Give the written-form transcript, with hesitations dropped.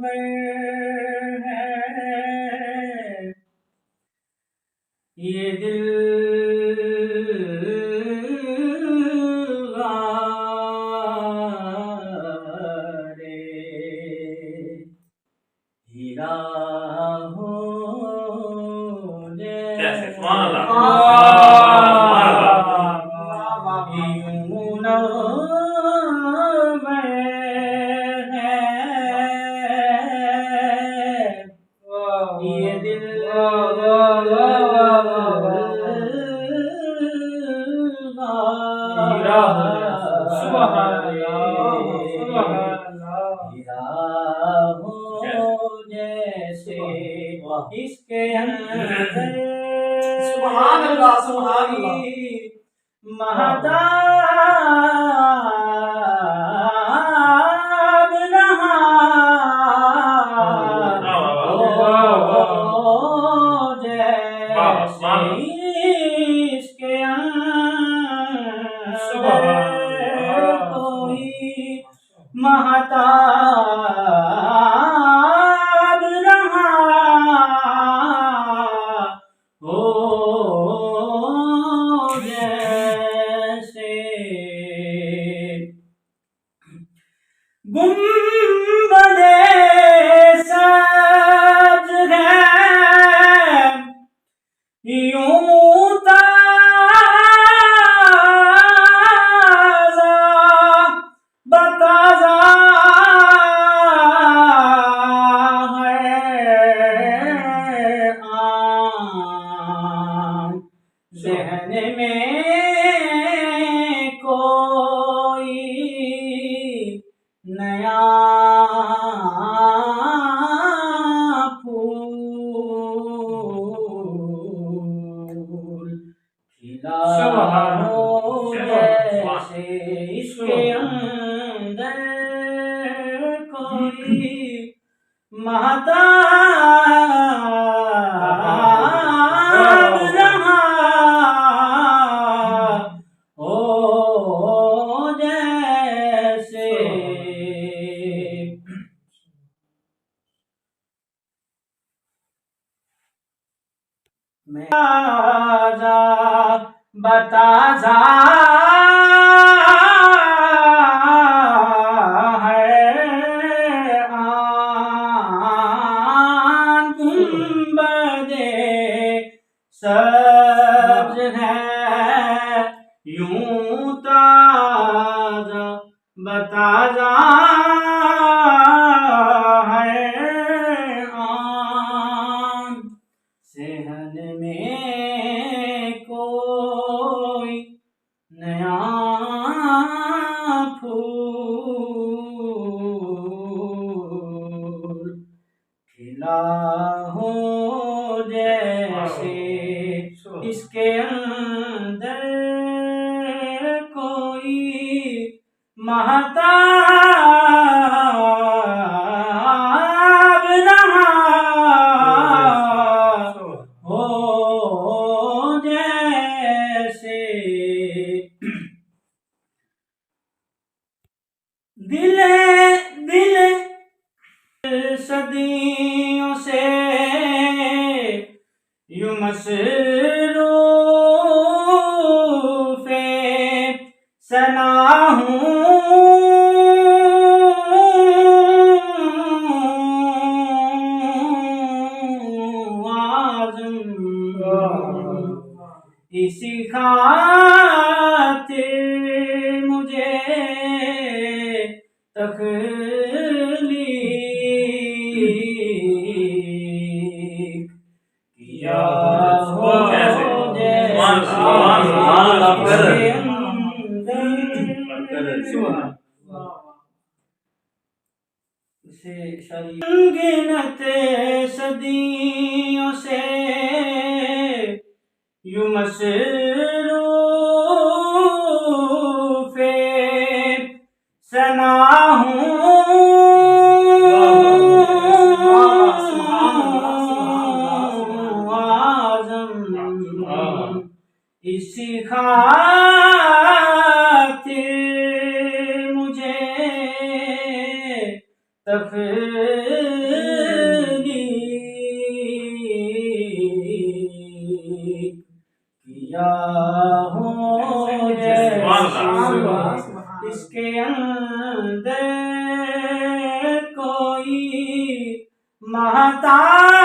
गए हैं ये दिल गारे हीरा हो ये दिल हीरा हो जैसे इसके अंदर सुभान अल्लाह सुभान अल्लाह महताब रहा जैसे इसके अंदर कोई महताब रहा हो जैसे गुंबदे सब्ज़ है यूं ताज़ा बताज़ा है आन ज़हन में कोई नया फूल खिला हो जैसे इसके अंदर कोई महताब रहा हो जैसे मैं ताज़ा बताज़ा है आन गुंबदे सब्ज़ है यूं ताज़ा बताज़ा है आन सेहन में कोई नया फूल खिला हो जैसे इसके अंदर कोई महताब रहा हो जैसे दिले दिले सदियों से यूं मसरूफ़े सना हूँ इसी खातिर मुझे तख्लीक किया हो जैसे गिनत सदियों से यूं मसरूफ़े सना हूँ आज़म इसी खातिर मुझे तफरीक किया हो सुभान अल्लाह, जैसे इसके अंदर कोई महताज